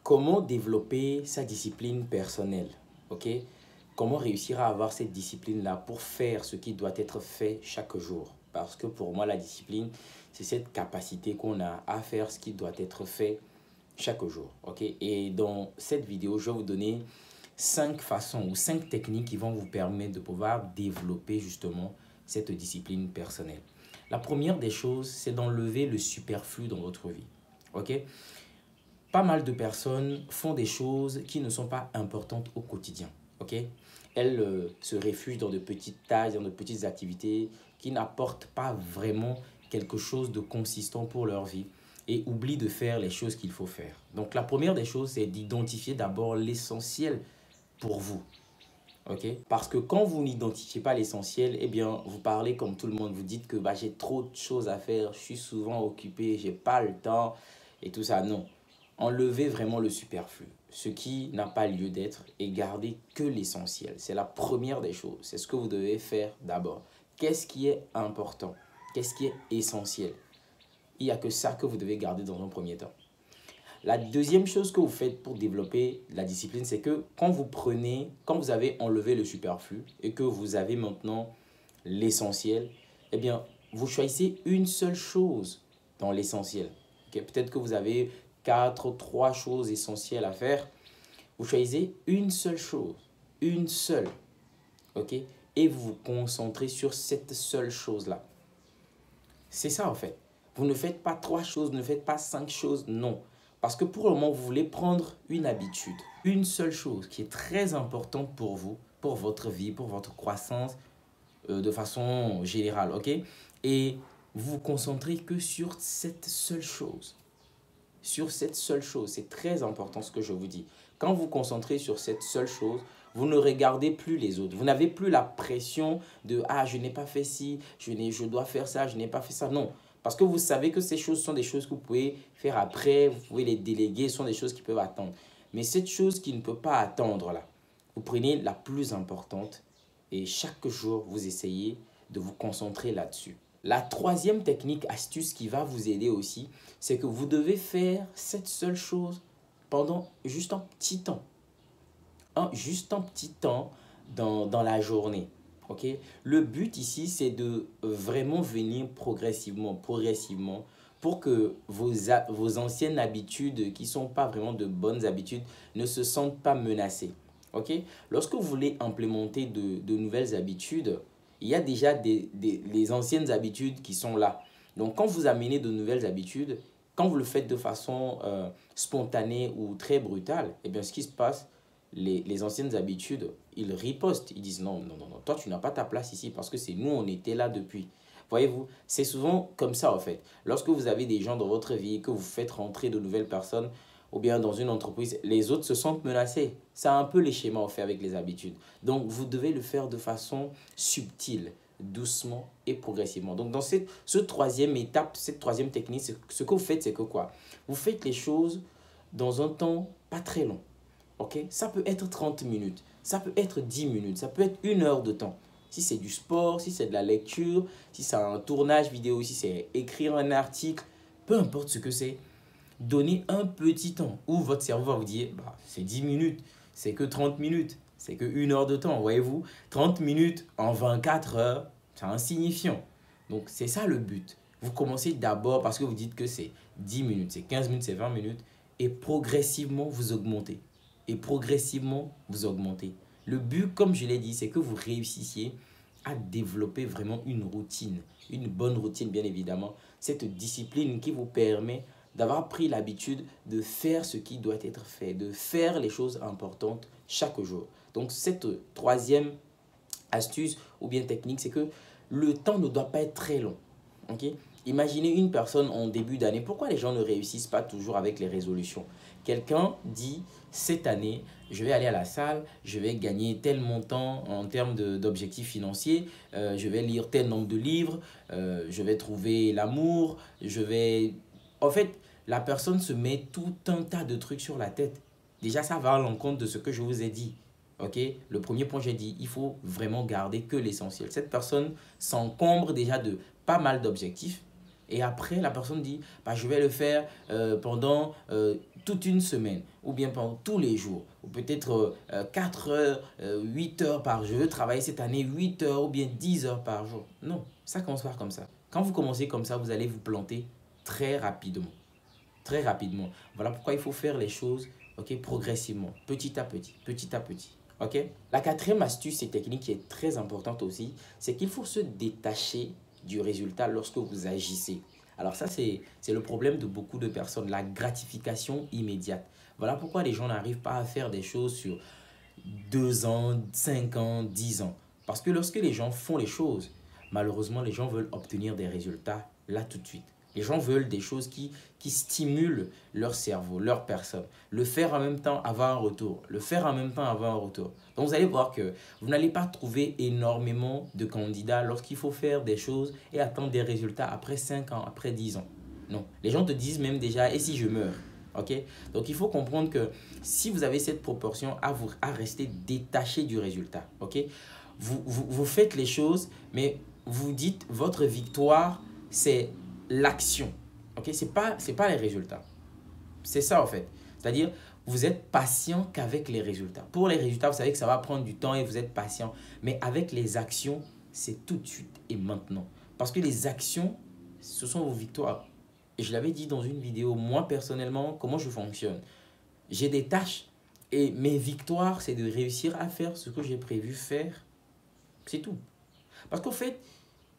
Comment développer sa discipline personnelle, ok? Comment réussir à avoir cette discipline-là pour faire ce qui doit être fait chaque jour? Parce que pour moi, la discipline, c'est cette capacité qu'on a à faire ce qui doit être fait chaque jour, ok? Et dans cette vidéo, je vais vous donner 5 façons ou 5 techniques qui vont vous permettre de pouvoir développer justement cette discipline personnelle. La première des choses, c'est d'enlever le superflu dans votre vie, ok? Pas mal de personnes font des choses qui ne sont pas importantes au quotidien, ok? Elles se réfugient dans de petites tâches, dans de petites activités qui n'apportent pas vraiment quelque chose de consistant pour leur vie et oublient de faire les choses qu'il faut faire. Donc la première des choses, c'est d'identifier d'abord l'essentiel pour vous. Okay? Parce que quand vous n'identifiez pas l'essentiel, eh bien, vous parlez comme tout le monde. Vous dites que bah, j'ai trop de choses à faire, je suis souvent occupé, j'ai pas le temps et tout ça. Non. Enlevez vraiment le superflu, ce qui n'a pas lieu d'être, et gardez que l'essentiel. C'est la première des choses. C'est ce que vous devez faire d'abord. Qu'est-ce qui est important? Qu'est-ce qui est essentiel? Il n'y a que ça que vous devez garder dans un premier temps. La deuxième chose que vous faites pour développer la discipline, c'est que quand vous avez enlevé le superflu et que vous avez maintenant l'essentiel, eh bien, vous choisissez une seule chose dans l'essentiel. Okay? Peut-être que vous avez 4 ou 3 choses essentielles à faire. Vous choisissez une seule chose, une seule, ok? Et vous vous concentrez sur cette seule chose-là. C'est ça en fait. Vous ne faites pas 3 choses, ne faites pas 5 choses, non. Parce que pour le moment, vous voulez prendre une habitude, une seule chose qui est très importante pour vous, pour votre vie, pour votre croissance de façon générale, ok? Et vous vous concentrez que sur cette seule chose. Sur cette seule chose, c'est très important ce que je vous dis. Quand vous vous concentrez sur cette seule chose, vous ne regardez plus les autres. Vous n'avez plus la pression de « Ah, je n'ai pas fait ci, je dois faire ça, je n'ai pas fait ça. » Non. Parce que vous savez que ces choses sont des choses que vous pouvez faire après, vous pouvez les déléguer, ce sont des choses qui peuvent attendre. Mais cette chose qui ne peut pas attendre là, vous prenez la plus importante et chaque jour, vous essayez de vous concentrer là-dessus. La troisième technique, astuce qui va vous aider aussi, c'est que vous devez faire cette seule chose pendant juste un petit temps. Juste un petit temps dans la journée. Okay? Le but ici, c'est de vraiment venir progressivement pour que vos anciennes habitudes, qui ne sont pas vraiment de bonnes habitudes, ne se sentent pas menacées. Okay? Lorsque vous voulez implémenter de nouvelles habitudes, il y a déjà les anciennes habitudes qui sont là. Donc, quand vous amenez de nouvelles habitudes, quand vous le faites de façon spontanée ou très brutale, eh bien, ce qui se passe, les anciennes habitudes, ils ripostent. Ils disent non, non, non, non, toi, tu n'as pas ta place ici parce que c'est nous, on était là depuis. Voyez-vous, c'est souvent comme ça en fait. Lorsque vous avez des gens dans votre vie, que vous faites rentrer de nouvelles personnes, ou bien dans une entreprise, les autres se sentent menacés. C'est un peu les schémas en fait avec les habitudes. Donc, vous devez le faire de façon subtile, doucement et progressivement. Donc, dans cette troisième étape, cette troisième technique, ce que vous faites, c'est que quoi? Vous faites les choses dans un temps pas très long. Okay? Ça peut être 30 minutes, ça peut être 10 minutes, ça peut être 1 heure de temps. Si c'est du sport, si c'est de la lecture, si c'est un tournage vidéo, si c'est écrire un article, peu importe ce que c'est, donnez un petit temps où votre cerveau va vous dire bah, c'est 10 minutes, c'est que 30 minutes, c'est que 1 heure de temps. Voyez-vous, 30 minutes en 24 heures, c'est insignifiant. Donc, c'est ça le but. Vous commencez d'abord parce que vous dites que c'est 10 minutes, c'est 15 minutes, c'est 20 minutes et progressivement vous augmentez. Et progressivement, vous augmentez. Le but, comme je l'ai dit, c'est que vous réussissiez à développer vraiment une routine, une bonne routine bien évidemment, cette discipline qui vous permet d'avoir pris l'habitude de faire ce qui doit être fait, de faire les choses importantes chaque jour. Donc cette troisième astuce ou bien technique, c'est que le temps ne doit pas être très long. Okay? Imaginez une personne en début d'année. Pourquoi les gens ne réussissent pas toujours avec les résolutions? Quelqu'un dit, cette année, je vais aller à la salle, je vais gagner tel montant en termes d'objectifs financiers, je vais lire tel nombre de livres, je vais trouver l'amour, je vais... En fait, la personne se met tout un tas de trucs sur la tête. Déjà, ça va à l'encontre de ce que je vous ai dit. Okay? Le premier point, j'ai dit, il faut vraiment garder que l'essentiel. Cette personne s'encombre déjà de pas mal d'objectifs. Et après, la personne dit, bah, je vais le faire pendant toute une semaine, ou bien pendant tous les jours, ou peut-être 4 heures, 8 heures par jour. Je veux travailler cette année 8 heures ou bien 10 heures par jour. Non, ça commence pas comme ça. Quand vous commencez comme ça, vous allez vous planter très rapidement. Très rapidement. Voilà pourquoi il faut faire les choses, ok, progressivement, petit à petit, petit à petit. Ok? La quatrième astuce et technique qui est très importante aussi, c'est qu'il faut se détacher du résultat lorsque vous agissez. Alors ça, c'est le problème de beaucoup de personnes, la gratification immédiate. Voilà pourquoi les gens n'arrivent pas à faire des choses sur 2 ans, 5 ans, 10 ans. Parce que lorsque les gens font les choses, malheureusement, les gens veulent obtenir des résultats là tout de suite. Les gens veulent des choses qui stimulent leur cerveau, leur personne. Le faire en même temps, avoir un retour. Le faire en même temps, avoir un retour. Donc vous allez voir que vous n'allez pas trouver énormément de candidats lorsqu'il faut faire des choses et attendre des résultats après 5 ans, après 10 ans. Non. Les gens te disent même déjà, et si je meurs? Ok? Donc il faut comprendre que si vous avez cette proportion à rester détaché du résultat, ok? Vous faites les choses, mais vous dites votre victoire, c'est l'action. Ok? C'est pas les résultats. C'est ça en fait. C'est-à-dire, vous êtes patient qu'avec les résultats. Pour les résultats, vous savez que ça va prendre du temps et vous êtes patient. Mais avec les actions, c'est tout de suite et maintenant. Parce que les actions, ce sont vos victoires. Et je l'avais dit dans une vidéo, moi personnellement, comment je fonctionne. J'ai des tâches et mes victoires, c'est de réussir à faire ce que j'ai prévu faire. C'est tout. Parce qu'en fait,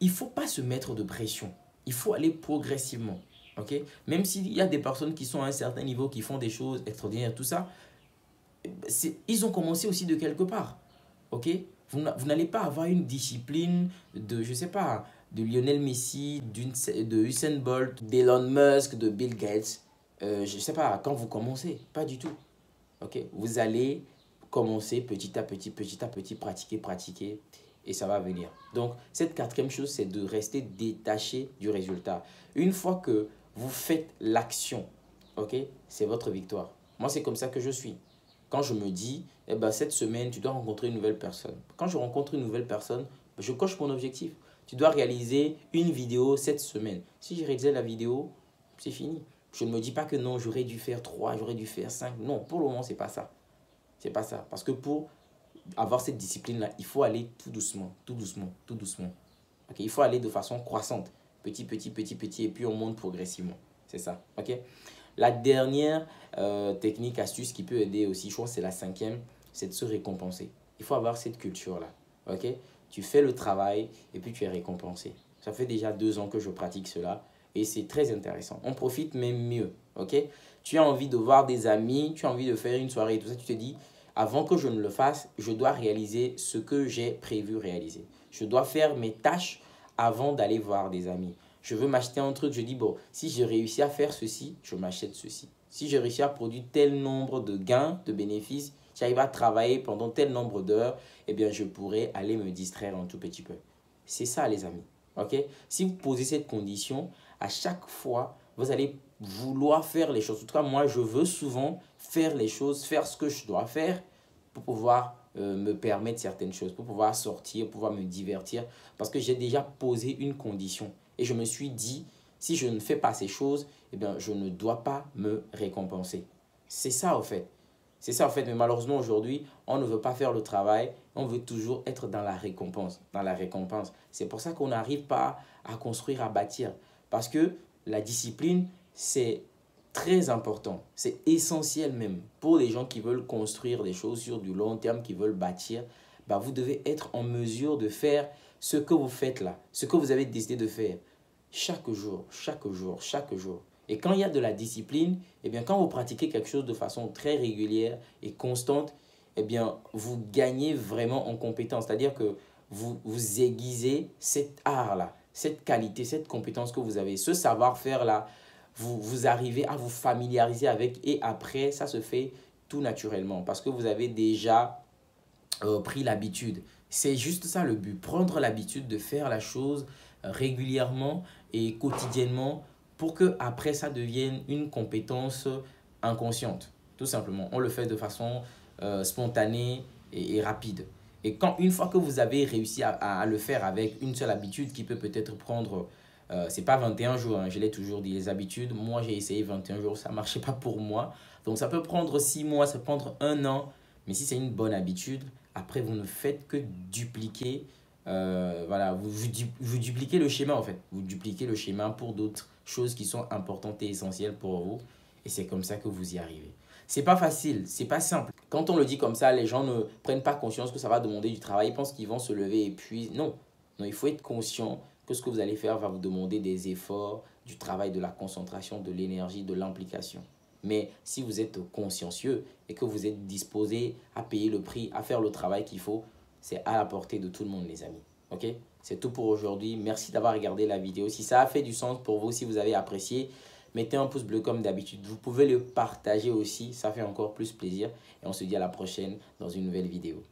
il ne faut pas se mettre de pression. Il faut aller progressivement. Ok? Même s'il y a des personnes qui sont à un certain niveau, qui font des choses extraordinaires, tout ça, ils ont commencé aussi de quelque part. Ok? Vous n'allez pas avoir une discipline de, je ne sais pas, de Lionel Messi, de Usain Bolt, d'Elon Musk, de Bill Gates. Je ne sais pas, quand vous commencez, pas du tout. Ok? Vous allez commencer petit à petit, pratiquer, pratiquer, et ça va venir. Donc, cette quatrième chose, c'est de rester détaché du résultat. Une fois que vous faites l'action, ok, c'est votre victoire. Moi, c'est comme ça que je suis. Quand je me dis, eh ben, cette semaine, tu dois rencontrer une nouvelle personne. Quand je rencontre une nouvelle personne, je coche mon objectif. Tu dois réaliser une vidéo cette semaine. Si j'ai réalisé la vidéo, c'est fini. Je ne me dis pas que non, j'aurais dû faire 3, j'aurais dû faire 5. Non, pour le moment, ce n'est pas ça. C'est pas ça. Parce que pour avoir cette discipline-là, il faut aller tout doucement, tout doucement, tout doucement. Okay? Il faut aller de façon croissante. Petit, petit, petit, petit, et puis on monte progressivement. C'est ça. Ok? La dernière technique, astuce qui peut aider aussi, je crois que c'est la cinquième, c'est de se récompenser. Il faut avoir cette culture-là. Ok? Tu fais le travail et puis tu es récompensé. Ça fait déjà 2 ans que je pratique cela et c'est très intéressant. On profite même mieux. Ok? Tu as envie de voir des amis, tu as envie de faire une soirée et tout ça, tu te dis, avant que je ne le fasse, je dois réaliser ce que j'ai prévu réaliser. Je dois faire mes tâches avant d'aller voir des amis. Je veux m'acheter un truc, je dis, bon, si j'ai réussi à faire ceci, je m'achète ceci. Si j'ai réussi à produire tel nombre de gains, de bénéfices, j'arrive à travailler pendant tel nombre d'heures, eh bien, je pourrais aller me distraire un tout petit peu. C'est ça, les amis. Ok? Si vous posez cette condition, à chaque fois, vous allez vouloir faire les choses. En tout cas, moi, je veux souvent faire les choses, faire ce que je dois faire pour pouvoir me permettre certaines choses, pour pouvoir sortir, pouvoir me divertir. Parce que j'ai déjà posé une condition. Et je me suis dit, si je ne fais pas ces choses, eh bien, je ne dois pas me récompenser. C'est ça, en fait. C'est ça, en fait. Mais malheureusement, aujourd'hui, on ne veut pas faire le travail. On veut toujours être dans la récompense. Dans la récompense. C'est pour ça qu'on n'arrive pas à construire, à bâtir. Parce que la discipline, c'est très important. C'est essentiel même pour les gens qui veulent construire des choses sur du long terme, qui veulent bâtir. Bah, vous devez être en mesure de faire ce que vous faites là, ce que vous avez décidé de faire chaque jour, chaque jour, chaque jour. Et quand il y a de la discipline, eh bien, quand vous pratiquez quelque chose de façon très régulière et constante, eh bien, vous gagnez vraiment en compétence. C'est-à-dire que vous aiguisez cet art-là, cette qualité, cette compétence que vous avez, ce savoir-faire-là, vous arrivez à vous familiariser avec et après, ça se fait tout naturellement parce que vous avez déjà pris l'habitude. C'est juste ça le but, prendre l'habitude de faire la chose régulièrement et quotidiennement pour que après ça devienne une compétence inconsciente. Tout simplement, on le fait de façon spontanée et rapide. Et une fois que vous avez réussi à le faire avec une seule habitude qui peut peut-être prendre C'est pas 21 jours, hein, je l'ai toujours dit. Les habitudes, moi j'ai essayé 21 jours, ça ne marchait pas pour moi. Donc ça peut prendre 6 mois, ça peut prendre un an. Mais si c'est une bonne habitude, après vous ne faites que dupliquer. Voilà, vous dupliquez le schéma en fait. Vous dupliquez le schéma pour d'autres choses qui sont importantes et essentielles pour vous. Et c'est comme ça que vous y arrivez. C'est pas facile, c'est pas simple. Quand on le dit comme ça, les gens ne prennent pas conscience que ça va demander du travail. Ils pensent qu'ils vont se lever et puis non. Non, il faut être conscient que ce que vous allez faire va vous demander des efforts, du travail, de la concentration, de l'énergie, de l'implication. Mais si vous êtes consciencieux et que vous êtes disposé à payer le prix, à faire le travail qu'il faut, c'est à la portée de tout le monde, les amis. Ok? C'est tout pour aujourd'hui. Merci d'avoir regardé la vidéo. Si ça a fait du sens pour vous, si vous avez apprécié, mettez un pouce bleu comme d'habitude. Vous pouvez le partager aussi, ça fait encore plus plaisir. Et on se dit à la prochaine dans une nouvelle vidéo.